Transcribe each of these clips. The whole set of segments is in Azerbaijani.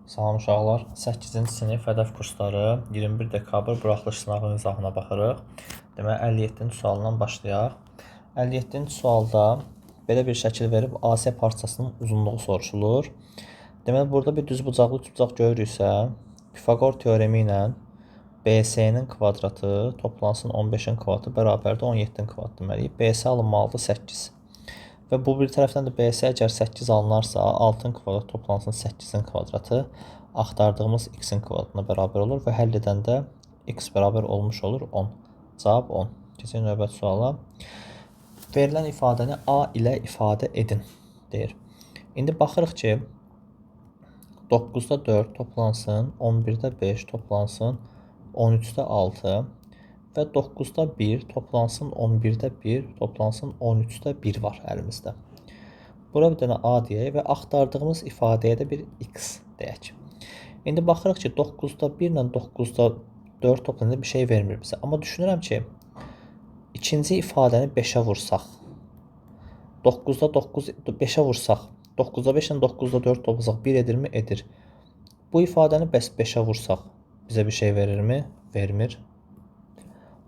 Salam uşaqlar, 8-ci sinif hədəf kursları 21 dekabr buraxılış sınavının izahına baxırıq. Deməli, 57-ci sualdan başlayaq. 57-ci sualda belə bir şəkil verib AC parçasının uzunluğu soruşulur. Deməli, burada bir düzbucaqlı üçbucaq görürüksə, Pifaqor teoremi ilə BC-nin kvadratı toplansın 15-in kvadratı bərabərdir 17-in kvadratı. Deməli, BC alınmalıdır 8. Və bu bir tərəfdən də BC əgər 8 alınarsa, 6-ın kvadratı toplansın 8-in kvadratı axtardığımız x-in kvadratına bərabər olur və həll edəndə x bərabər olmuş olur 10. Cavab 10. Keçək növbəti suala. Verilən ifadəni A ilə ifadə edin, deyir. İndi baxırıq ki, 9-da 4 toplansın, 11-də 5 toplansın, 13-də 6 və 9-da 1 toplansın, 11-də 1 toplansın, 13-də 1 var əlimizdə. Bura bir dənə A deyək və axtardığımız ifadəyə də bir x deyək. İndi baxırıq ki, 9-da 1 ilə 9-da 4 toplayanda bir şey vermir bizə. Amma düşünürəm ki, ikinci ifadəni 5-ə vursaq, 9-da 9 5-ə vursaq, 9-da 5 ilə 9-da 4 toplasaq 1 edirmi? Edir. Bu ifadəni bəs 5-ə vursaq bizə bir şey verirmi? Vermir.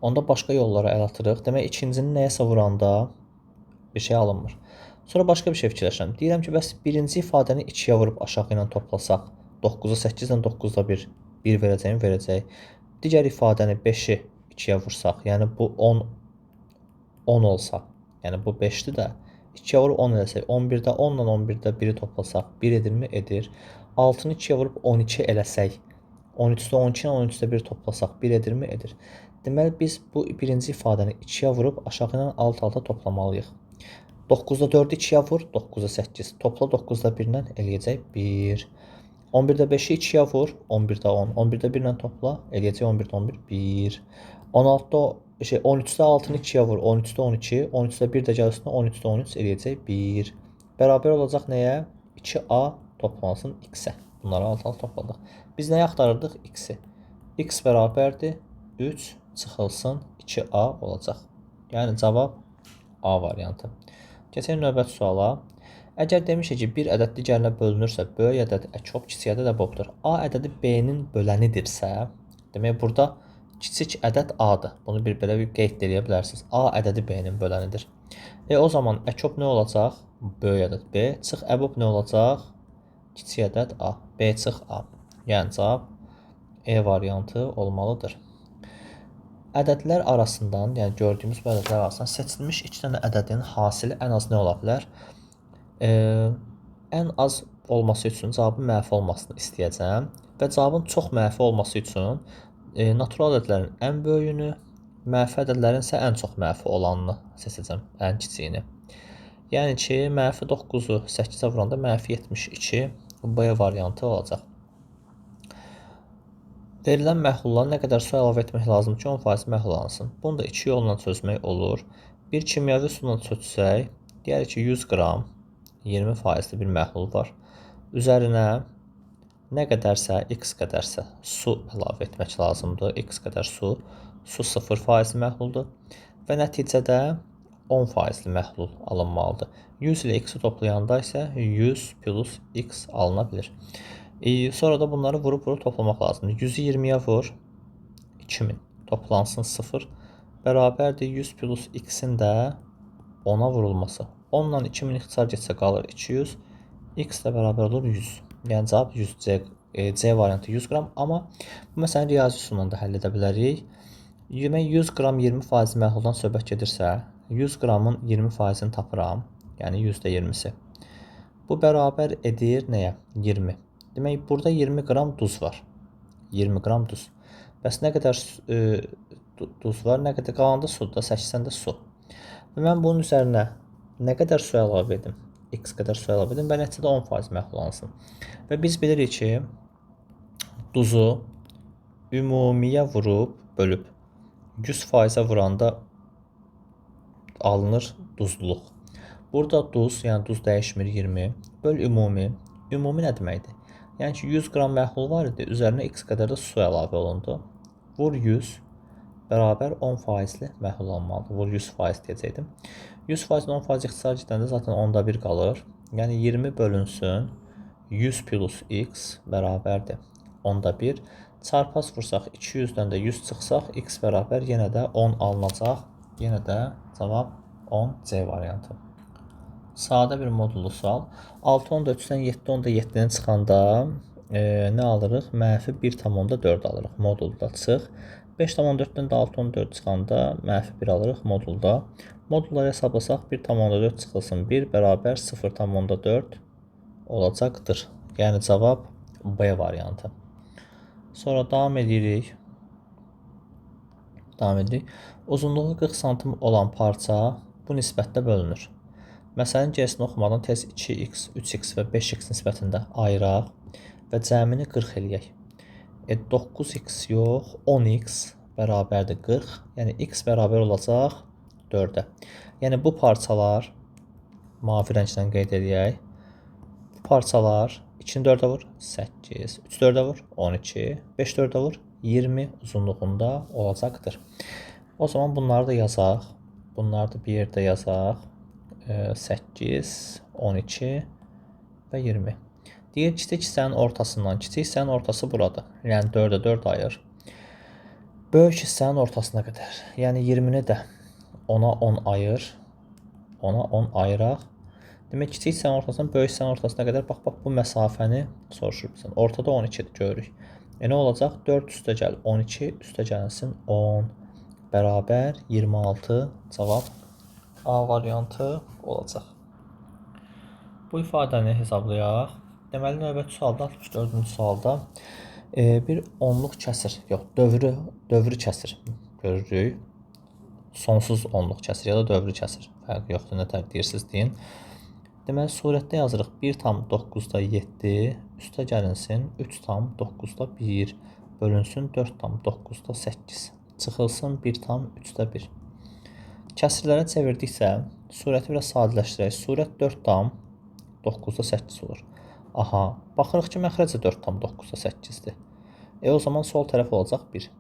Onda başqa yollara əl atırıq. Demək, ikincini nəyəsə vuranda bir şey alınmır. Sonra başqa bir şey fikirləşirəm. Deyirəm ki, bəs birinci ifadəni 2-yə vurub aşağı ilə toplasaq, 9-a 8 ilə 9-da 1 verəcəyimi? Verəcək. Digər ifadəni 5-i 2-yə vursaq, yəni bu 10 olsa, yəni bu 5-dir də, 2-yə vurub 10 eləsək, 11-də 10 ilə 11-də 1-i toplasaq, 1 edirmi? Edir. 6-nı 2-yə vurub 12 eləsək, 13-də 12 ilə 13-də 1 toplasaq, 1 edirmi? Edir. Deməli, biz bu birinci ifadəni 2-yə vurub aşağı ilə alt-alta toplamalıyıq. 9-da 4-ü 2-yə vur, 9-da 8. Topla 9-da 1 ilə eləyəcək 1. 11-də 5-i 2-yə vur, 11-də 10. 11-də 1 ilə topla, eləyəcək 11-də 11, 1. 13-də 6-nı 2-yə vur, 13-də 12. 13-də 1 də gəl üstünə, 13-də 13 eləyəcək 1. Bərabər olacaq nəyə? 2A toplansın x-ə. Bunları alt-alta topladıq. Biz nəyə axtarırdıq? X-i. X bərabərdir 3 çıxılsın 2A olacaq. Yəni cavab A variantı. Keçək növbəti suala. Əgər demişik ki, bir ədəd digərinə bölünürsə, böyük ədəd əkop, kiçik ədəd əbobdur. A ədədi B-nin bölənidirsə, demək burada kiçik ədəd A-dır. Bunu belə bir qeyd edə bilərsiniz. A ədədi B-nin bölənidir. O zaman əkop nə olacaq? Böyük ədəd B. Çıx əbob nə olacaq? Kiçik ədəd A. B çıx A. Yəni cavab E variantı olmalıdır. Ədədlər arasından, yəni gördüyümüz bu ədədlər arasından seçilmiş 2 dənə ədədin hasili ən az nə ola bilər? Ən az olması üçün cavabın mənfi olmasını istəyəcəm və cavabın çox mənfi olması üçün natural ədədlərin ən böyüyünü, mənfi ədədlərin isə ən çox mənfi olanını seçəcəm, ən kiçiyini. Yəni ki, mənfi 9-u 8-ə vuranda mənfi 72 B variantı olacaq. Verilən məhlullara nə qədər su əlavə etmək lazım ki, 10% məhlulansın. Bunu da 2 yolla çözmək olur. Bir kimyəvi sulla çözsək, deyərik ki, 100 qram 20%li bir məhlul var. Üzərinə nə qədərsə, x qədərsə su əlavə etmək lazımdır. X qədər su. Su 0% məhluldur. Və nəticədə 10%li məhlul alınmalıdır. 100 ilə x-i toplayanda isə 100 plus x alına bilir. Sonra da bunları vurub toplamaq lazımdır. 100-ü 20-yə vur, 2000 toplansın 0. Bərabərdir 100 plus x-in də 10-a vurulması. 10 ilə 2000 ixtisar getsə qalır 200. X də bərabər olur 100. Yəni cavab 100. C variantı 100 qram. Amma bu məsələni riyazi üsulla da həll edə bilərik. 100 qram 20% məhluldan söhbət gedirsə, 100 qramın 20%-ni tapıram. Yəni %20-si. Bu bərabər edir nəyə? 20. Demək, burada 20 qram duz var. 20 qram duz. Bəs nə qədər duz var? Nə qədər qalanda sudur da, 80-də su. Və mən bunun üzərinə nə qədər su əlavə edim? X qədər su əlavə edim və nəticədə 10% məhlulansın. Və biz bilirik ki, duzu ümumiyə vurub, bölüb 100%-ə vuranda alınır duzluluq. Burada duz, yəni duz dəyişmir 20, böl ümumi. Ümumi nə deməkdir? Yəni ki, 100 qram məhlul var idi, üzərinə x qədər də su əlavə olundu. Vur 100, bərabər 10%li məhlul almalıdır. Vur 100% deyəcəkdim. 100%-in 10% ixtisar gedəndə zaten 10-da 1 qalır. Yəni 20 bölünsün 100 plus x bərabərdir 10^1. Çarpaz vursaq 200-dən də 100 çıxsaq x bərabər yenə də 10 alınacaq. Yenə də cavab 10C variantı. Sadə bir modullu sual. 6 10-da 3-dən 7 10-da 7-dən çıxanda nə alırıq? Mənfi 1,4 alırıq modulda çıx. 5,4-dən də 6 14 çıxanda mənfi 1 alırıq modulda. Modulları hesablasaq 1,4 çıxılsın 1 bərabər 0,4 olacaqdır. Yəni cavab B variantı. Sonra davam edirik. Uzunluğu 40 sm olan parça bu nisbətdə bölünür. Məsələn, gerisini oxumadan tez 2x, 3x və 5x nisbətində ayıraq və cəmini 40 eləyək. 9x yox, 10x bərabərdir 40. Yəni x bərabər olacaq 4-ə. Yəni bu parçalar, mavi rənglə qeyd edək. Bu parçalar 2-ni 4-ə vur, 8, 3 4-ə vur, 12, 5 4-ə vur, 20 uzunluğunda olacaqdır. O zaman bunları da yazaq. Bunları da bir yerdə yazaq. 8, 12 və 20. Deyir, kiçik hissənin ortasından, kiçik hissənin ortası buradır. Yəni 4-ə 4 ayır. Böyük hissənin ortasına qədər. Yəni 20-ni də 10-a 10 ayır. 10-a 10 ayıraq. Demək, kiçik hissənin ortasından böyük hissənin ortasına qədər bax bu məsafəni soruşur bizdən. Ortada 12-dir görürük. Nə olacaq? 4 üstə gəl 12, üstə gəlsin 10 bərabər 26. Cavab A variantı olacaq. Bu ifadəni hesablayaq. Deməli, növbəti sualda, 64-cü sualda bir onluq kəsir, yox, dövrü kəsir görürük. Sonsuz onluq kəsir ya da dövrü kəsir. Fərqi yoxdur, nə tər deyirsiniz deyin. Deməli, surətdə yazırıq 1,9/7 üstə gəlinsin 3,9/1 bölünsün 4,9/8 çıxılsın 1,3/1. Kəsirlərə çevirdiksə, surəti biraz sadələşdirək. Surət 4,9/8 olur. Aha, baxırıq ki, məxrəcə 4,9/8-dir. O zaman sol tərəf olacaq 1.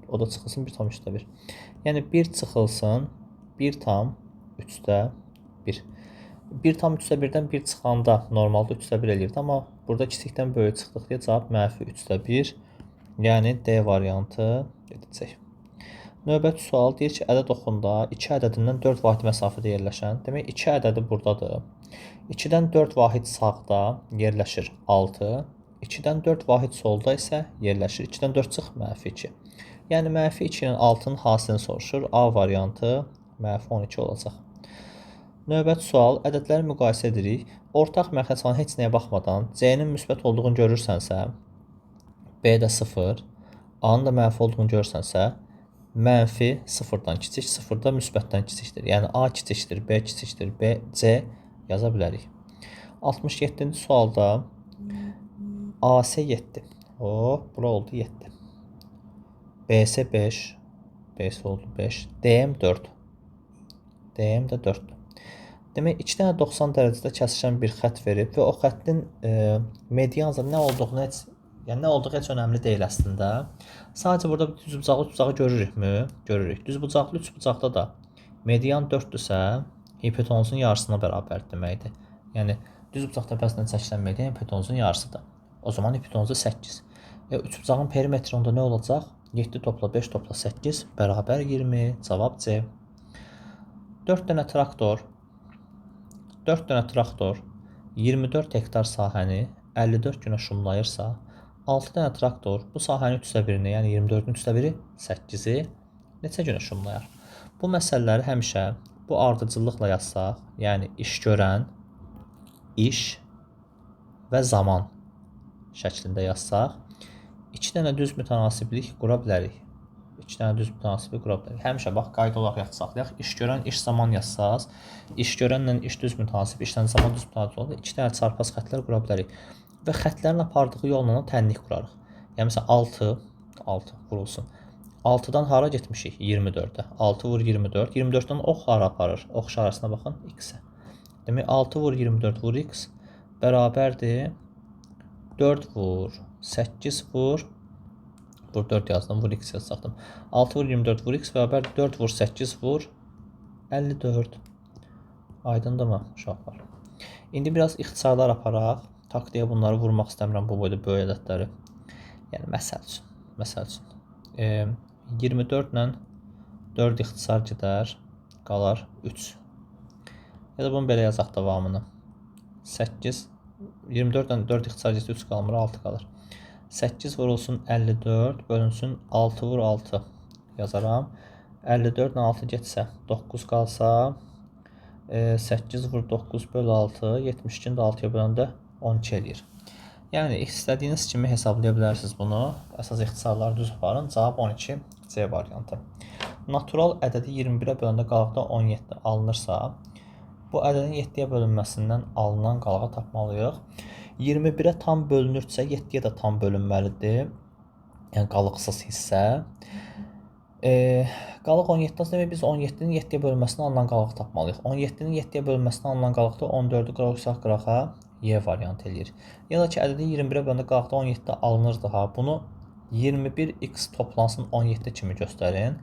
O da çıxılsın 1,3/1. Yəni 1 çıxılsın 1,3/1. 1,3/1-dən 1 çıxanda normalda 3/1 eləyirdi, amma burada kiçikdən böyük çıxdıq deyə cavab -3/1. Yəni D variantı edəcək. Növbəti sual deyir ki, ədəd oxunda 2 ədədindən 4 vahid məsafədə yerləşən, demək 2 ədədi buradadır. 2-dən 4 vahid sağda yerləşir 6, 2-dən 4 vahid solda isə yerləşir 2-dən 4 çıx -2. Yəni -2 ilə 6-nın hasilini soruşur. A variantı -12 olacaq. Növbəti sual, ədədləri müqayisə edirik. Ortaq məxrəc falan heç nəyə baxmadan C-nin müsbət olduğunu görürsənsə, B-də 0, A-nın da mənfi olduğunu görürsənsə, mənfi 0-dan kiçik, 0-da müsbətdən kiçikdir. Yəni A kiçikdir, B kiçikdir, B, C yaza bilərik. 67-ci sualda AC 7. Bura oldu 7. BC 5. BC oldu 5. DM 4. DM də 4-dür. Demək, 2 dənə 90 dərəcədə kəsişən bir xətt verib və o xəttin medianca nə olduğu heç önəmli deyil əslində. Sadəcə burada düzbucaqlı görürükmü? Görürük. Düzbucaqlı üçbucaqda da median 4-dürsə, hipotenuzun yarısına bərabərdir deməkdir. Yəni düzbucaq təpəsindən çəkilən median hipotenuzun yarısıdır. O zaman hipotenuzu 8. Üçbucağın perimetri onda nə olacaq? 7 topla 5 topla 8 bərabər 20. Cavab C. 4 dənə traktor 24 hektar sahəni 54 günə şumlayırsa, 6 dənə traktor bu sahənin 3/1-ni, yəni 24-ün 3/1-i 8-i neçə günə şumlayar? Bu məsələləri həmişə bu ardıcıllıqla yazsaq, yəni iş görən, iş və zaman şəklində yazsaq, 2 dənə düz mütənasiblik qura bilərik. Həmişə bax, qayda olaraq yazsaqlayaq. İş görən, iş zaman yazsaq, iş görənlə iş düz mütənasib, işlə zaman düz mütənasib oldu. 2 dənə çarpaz xətlər qura bilərik. Və xətlərin apardığı yolla tənlik qurarıq. Yəni məsələn 6 vurulsun. 6-dan hara getmişik? 24-ə. 6 vur 24. 24-dən ox hara aparır? Ox işarəsinə baxın, x-ə. Demək 6 vur 24 vur x bərabərdir 4 vur 8 vur 4 yazdım, vur x yazacaqdım. 6 vur 24 vur x bərabər 4 vur 8 vur 54. Aydındırmı uşaqlar? İndi biraz ixtisarlar aparaq. taktiyə bunları vurmaq istəmirəm bu boyda böyük ədədləri. Yəni məsəl üçün 24 ilə 4 ixtisar gedər, qalar 3. Ya da bunu belə yazaq davamını. 8 24 ilə 4 ixtisar getsə 3 qalmır, 6 qalır. 8 vurulsun 54 bölünsün 6 vur 6 yazaram. 54 ilə 6 getsə 9 qalsa 8 vur 9 böl 6 72-ni də 6-ya böləndə 12 eləyir. Yəni istədiyiniz kimi hesablaya bilərsiniz bunu. Əsas ixtisarları düz aparın. Cavab 12 C variantı. Natural ədədi 21-ə böləndə qalıqda 17 alınırsa, bu ədədin 7-yə bölünməsindən alınan qalığı tapmalıyıq. 21-ə tam bölünürsə 7-yə də tam bölünməlidir. Yəni qalıqsız hissə. Qalıq 17-dən demək biz 17-nin 7-yə bölünməsindən alınan qalığı tapmalıyıq. 17-nin 7-yə bölünməsindən alınan qalıqda 14-ü qıraq qırağa Y variantı eləyir. Ya da ki, ədədi 21-ə böləndə qalıqda 17-də alınırdı ha. Bunu 21x toplansın 17 kimi göstərin.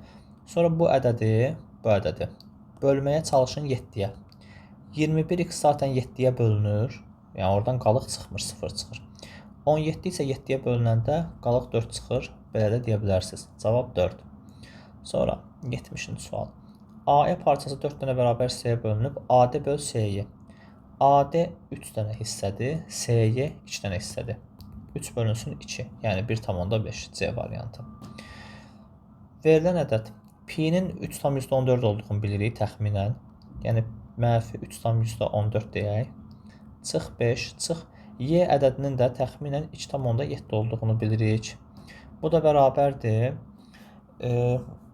Sonra bu ədədi bölməyə çalışın 7-yə. 21x zaten 7-yə bölünür. Yəni oradan qalıq çıxmır, 0 çıxır. 17 isə 7-yə bölünəndə qalıq 4 çıxır. Belə də deyə bilərsiniz. Cavab 4. Sonra 70-ci sual. A parçası 4 dənə bərabər C-yə bölünüb. AD böl C-yi. AD 3 dənə hissədir. C-yi 2 dənə hissədir. 3 bölünsün 2. Yəni 1,5 C variantı. Verilən ədəd P-nin 3,14 olduğunu bilirik təxminən. Yəni mənfi 3,14 deyək. Çıx 5, çıx. Y ədədinin də təxminən 2,7 olduğunu bilirik. Bu da bərabərdir.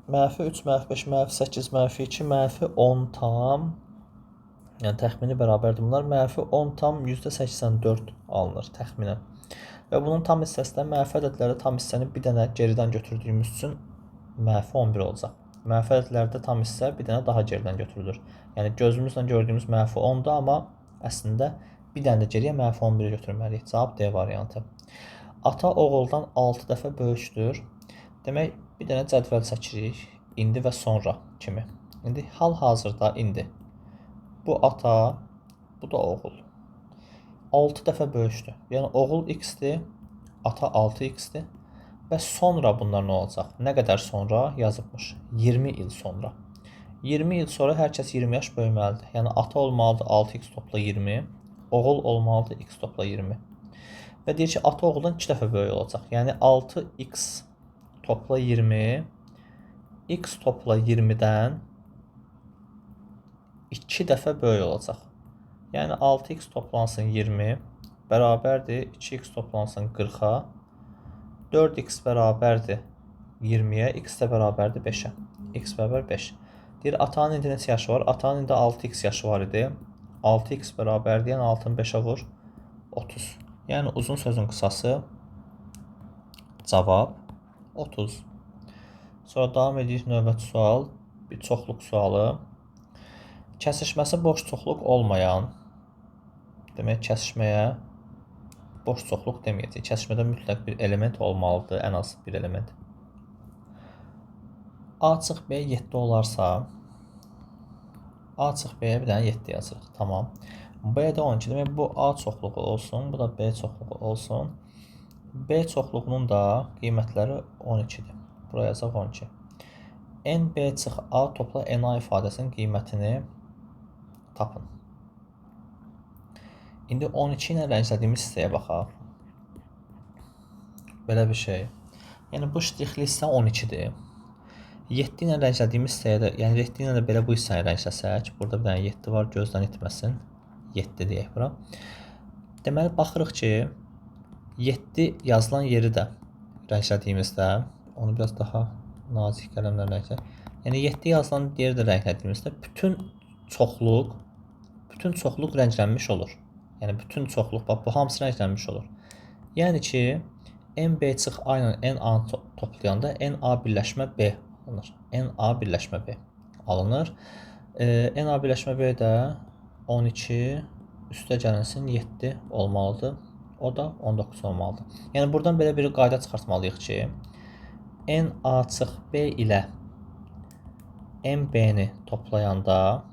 Mənfi 3, mənfi 5, mənfi 8, mənfi 2, mənfi 10 tam. Yəni təxmini bərabərdir bunlar. Mənfi 10 tam %84 alınır təxminən. Və bunun tam hissəsindən mənfi ədədlərdə tam hissəni bir dənə geridən götürdüyümüz üçün mənfi 11 olacaq. Mənfi ədədlərdə tam hissə bir dənə daha geridən götürülür. Yəni gözümüzlə gördüyümüz mənfi 10-da, amma əslində bir dənə də geriyə mənfi 11-i götürməliyik. Cavab D variantı. Ata oğuldan 6 dəfə böyükdür. Demək, bir dənə cədvəl çəkirik. İndi və sonra kimi. İndi hal-hazırda indi. Bu ata, bu da oğul. 6 dəfə böyükdür. Yəni oğul x-dir, ata 6x-dir. Və sonra bunlar nə olacaq? Nə qədər sonra yazılmış? 20 il sonra. 20 il sonra hər kəs 20 yaş böyüməlidir. Yəni ata olmalıdır 6x topla 20. Oğul olmalıdır x topla 20. Və deyir ki, ata oğuldan 2 dəfə böyük olacaq. Yəni 6x topla 20, x topla 20-dən 2 dəfə böyük olacaq. Yəni 6x toplansın 20 bərabərdir 2x toplansın 40-a. 4x bərabərdir 20-yə, x də bərabərdir 5-ə. X bərabər 5. Deyir, atanın indi neçə yaşı var? Atanın indi 6x yaşı var idi. 6x bərabərdir, yəni 6-nı 5-ə vur 30. Yəni uzun sözün qısası cavab 30. Sonra davam edirik növbəti sual. Bir çoxluq sualı. Kəsişməsi boş çoxluq olmayan, demək kəsişməyə boş çoxluq deməyəcək. Kəsişmədə mütləq bir element olmalıdır, ən az bir element. A çıx B 7 olarsa, A çıx B-yə bir dənə 7 yazırıq. Tamam. B də 12. Demək bu A çoxluğu olsun, bu da B çoxluğu olsun. B çoxluğunun da qiymətləri 12-dir. Buraya yazaq 12. N, B çıx A topla NA ifadəsinin qiymətini tapın. İndi 12 ilə rənglədiyimiz hissəyə baxaq. Belə bir şey. Yəni bu ştrixli hissə 12-dir. 7 ilə rənglədiyimiz hissəyə də, yəni 7 ilə də belə bu hissəni rəngləsək, burada bir dənə 7 var, gözdən itməsin. 7 deyək bura. Deməli, baxırıq ki, 7 yazılan yeri də rənglədiyimizdə, onu biraz daha nazik qələmlə rəngləyək. Yəni 7 yazılan yeri də rənglədiyimizdə bütün çoxluq rənglənmiş olur. Yəni bütün çoxluq, bax bu hamısı rənglənmiş olur. Yəni ki, NB çıx A ilə NA toplayanda NA birləşmə B alınır. NA birləşmə B alınır. NA birləşmə B də 12 üstə gəlinsin 7 olmalıdır. O da 19 olmalıdır. Yəni buradan belə bir qayda çıxartmalıyıq ki, NA çıx B ilə NB-ni toplayanda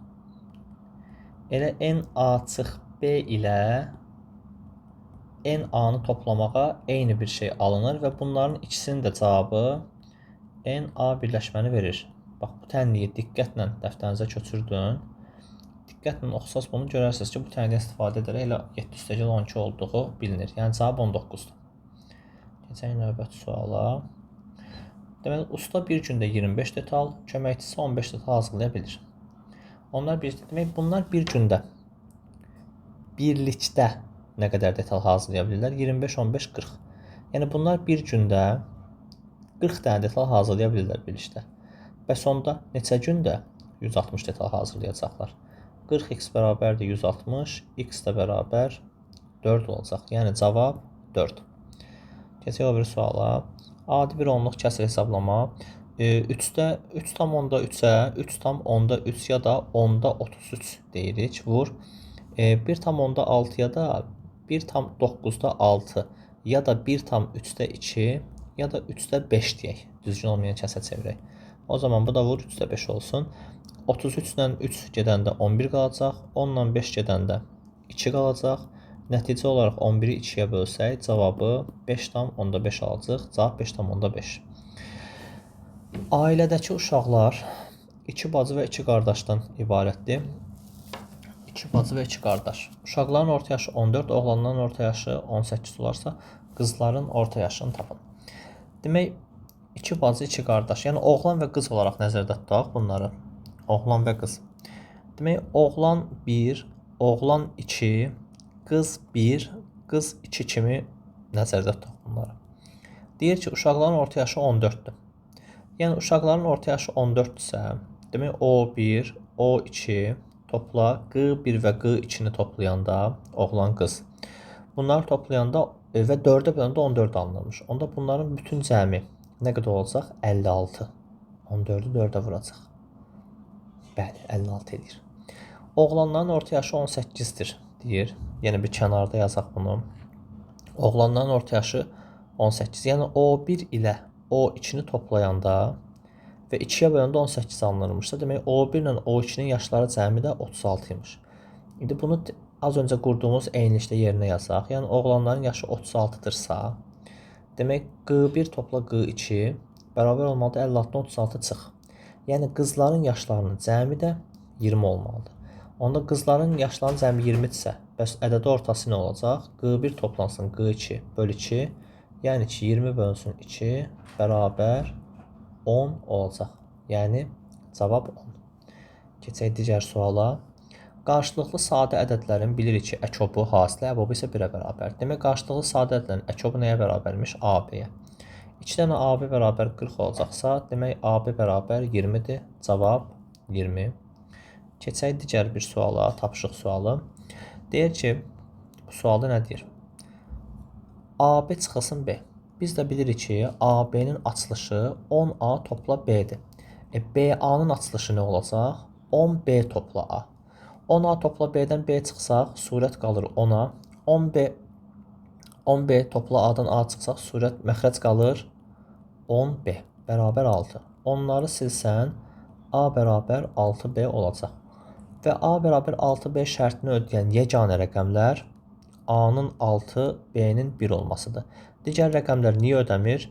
elə NA çıx B ilə n a-nı toplamağa eyni bir şey alınır və bunların ikisinin də cavabı n a birləşməni verir. Bax, bu tənliyi diqqətlə dəftərinizə köçürdün. Diqqətlə oxusaz bunu görərsiniz ki, bu tənliyə istifadə edərək elə 7/12 olduğu bilinir. Yəni cavab 19-dur. Keçək növbəti suala. Deməli, usta bir gündə 25 detal, köməkçisi 15 detal hazırlaya bilir. Bunlar bir gündə birlikdə nə qədər detal hazırlaya bilirlər? 25, 15, 40. Yəni bunlar bir gündə 40 dənə detal hazırlaya bilirlər birlikdə. Bəs onda neçə gündə 160 detal hazırlayacaqlar? 40x bərabərdir 160, x də bərabər 4 olacaq. Yəni cavab 4. Keçək o bir suala. Adi bir onluq kəsr hesablama. 3/3-ə 3/3 ya da 10/33 deyirik. Vur. 1/6-ya da 1/9-6 ya da 1/3-2 ya da 3/5 deyək. Düzgün olmayan kəsə çevirək. O zaman bu da vur 3/5 olsun. 33-lə 3 gedəndə 11 qalacaq. 10-la 5 gedəndə 2 qalacaq. Nəticə olaraq 11-i 2-yə bölsək, cavabı 5/5 alacaq. Cavab 5/5. Ailədəki uşaqlar 2 bacı və 2 qardaşdan ibarətdir. 2 bacı və 2 qardaş. Uşaqların orta yaşı 14, oğlanların orta yaşı 18 olarsa, qızların orta yaşını tapın. Demək, 2 bacı, 2 qardaş. Yəni, oğlan və qız olaraq nəzərdə tutaq bunları. Oğlan və qız. Demək, oğlan 1, oğlan 2, qız 1, qız 2 kimi nəzərdə tutaq bunları. Deyir ki, uşaqların orta yaşı 14-dür. Yəni, uşaqların orta yaşı 14-dürsə, demək, O1, O2 topla, Q1 və Q2-ni toplayanda, oğlan, qız. Bunları toplayanda və 4-ə böləndə 14 alınırmış. Onda bunların bütün cəmi nə qədər olacaq? 56. 14-ü 4-ə vuracaq. Bəli, 56 edir. Oğlanların orta yaşı 18-dir, deyir. Yəni, bir kənarda yazaq bunu. Oğlanların orta yaşı 18. Yəni, O1 ilə O2-ni toplayanda və 2-yə böləndə 18 alınırmışsa, demək, O1 ilə O2-nin yaşları cəmi də 36 imiş. İndi bunu az öncə qurduğumuz eynilikdə yerinə yazaq. Yəni, oğlanların yaşı 36-dırsa, demək, Q1 topla Q2 bərabər olmalıdır 56-dan 36 çıx. Yəni, qızların yaşlarının cəmi də 20 olmalıdır. Onda qızların yaşlarının cəmi 20-dirsə, bəs ədədi ortası nə olacaq? Q1 toplansın Q2 böl 2, yəni ki, 20 bölünsün 2 bərabər 10 olacaq. Yəni, cavab 10. Keçək digər suala. Qarşılıqlı sadə ədədlərin bilirik ki, əkobu, hasilə, əbobu isə 1-ə bərabər. Demək, qarşılıqlı sadə ədədlərin əkobu nəyə bərabərmiş? AB-yə. 2 dənə AB bərabər 40 olacaqsa, demək, AB bərabər 20-dir. Cavab 20. Keçək digər bir suala, tapışıq sualı. Deyir ki, bu sualda nə deyir? AB çıxılsın B. Biz də bilirik ki, AB-nin açılışı 10A topla B-dir. BA-nın açılışı nə olacaq? 10B topla A. 10A topla B-dən B çıxsaq, surət qalır 10A. 10B topla A-dan A çıxsaq, surət məxrəc qalır 10B. Bərabər 6. Onları silsən, A bərabər 6B olacaq. Və A bərabər 6B şərtini ödəyən yeganə rəqəmlər A-nın 6, B-nin 1 olmasıdır. Digər rəqəmlər niyə ödəmir?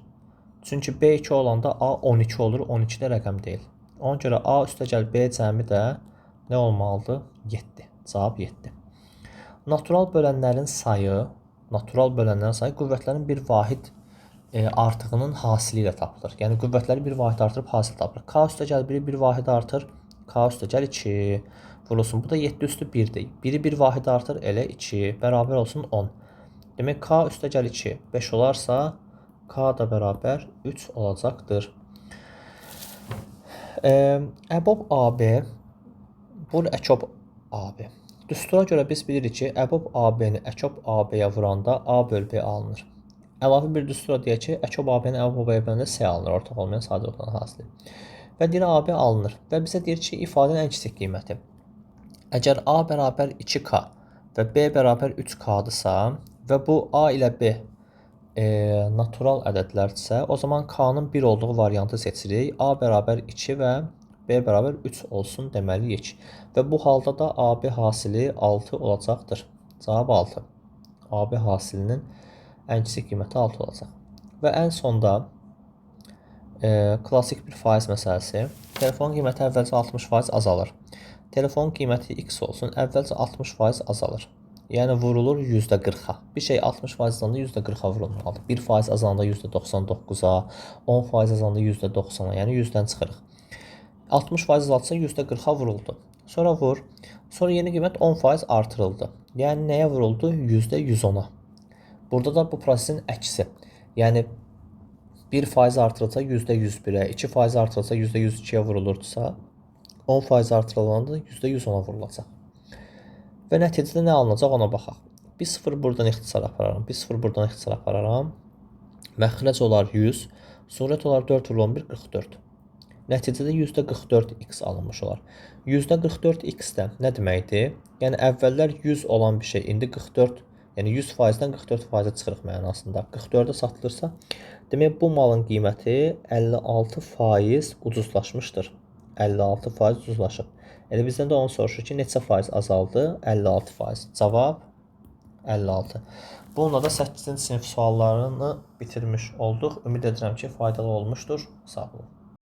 Çünki B2 olanda A 12 olur, 12 də rəqəm deyil. Ona görə A üstəgəl B cəmi də nə olmalıdır? 7. Cavab 7. Natural bölənlərin sayı qüvvətlərin bir vahid artığının hasili ilə tapılır. Yəni, qüvvətləri bir vahid artırıb hasil tapılır. K üstəgəl 1-i bir vahid artır, K üstəgəl 2 vurulsun. Bu da 7 üstü 1-dir. 1-i bir vahid artır, elə 2 bərabər olsun 10. Demək, K üstəgəl 2 5 olarsa, K da bərabər 3 olacaqdır. Əbob AB, bu əkob AB. Düstura görə biz bilirik ki, əbob AB-ni əkob AB-yə vuranda A böl B alınır. Əlavə bir düstura deyək ki, əkob AB-ni əbob AB-yə böləndə S alınır, ortaq olmayan sadəlikdən hasili. Və deyir AB alınır və bizə deyir ki, ifadənin ən kiçik qiyməti. Əgər A bərabər 2K və B bərabər 3K-dırsa və bu A ilə B natural ədədlərdirsə, o zaman K-nın 1 olduğu variantı seçirik. A bərabər 2 və B bərabər 3 olsun deməliyik. Və bu halda da AB hasili 6 olacaqdır. Cavab 6. AB hasilinin ən kiçik qiyməti 6 olacaq. Və ən sonda klassik bir faiz məsələsi. Telefonun qiyməti əvvəlcə 60% azalır. Telefonun qiyməti X olsun, əvvəlcə 60% azalır. Yəni vurulur %40-a. Bir şey 60% azalanda %40-a vurulmalıdır. 1% azalanda %99-a, 10% azalanda %90-a, yəni 100-dən çıxırıq. 60% azaltsa %40-a vuruldu. Sonra vur. Sonra yeni qiymət 10% artırıldı. Yəni nəyə vuruldu? %110-a. Burada da bu prosesin əksi. Yəni 1% artırılsa %101-ə, 2% artırılsa %102-yə vurulurdusa, 10% artırılanda %110-a vurulacaq. Və nəticədə nə alınacaq ona baxaq. Bir 0 buradan ixtisar apararam, bir 0 buradan ixtisar apararam. Məxrəc olar 100, surət olar 4 vurulur 11, 44. Nəticədə %44x alınmış olar. %44x də nə deməkdir? Yəni əvvəllər 100 olan bir şey indi 44, yəni 100%-dən 44%-ə çıxırıq mənasında. 44-ə satılırsa, demək bu malın qiyməti 56% ucuzlaşmışdır. 56% ucuzlaşıb. Elə bizdən də onu soruşur ki, neçə faiz azaldı? 56%. Cavab 56. Bununla da 8-ci sinif suallarını bitirmiş olduq. Ümid edirəm ki, faydalı olmuşdur. Sağ olun.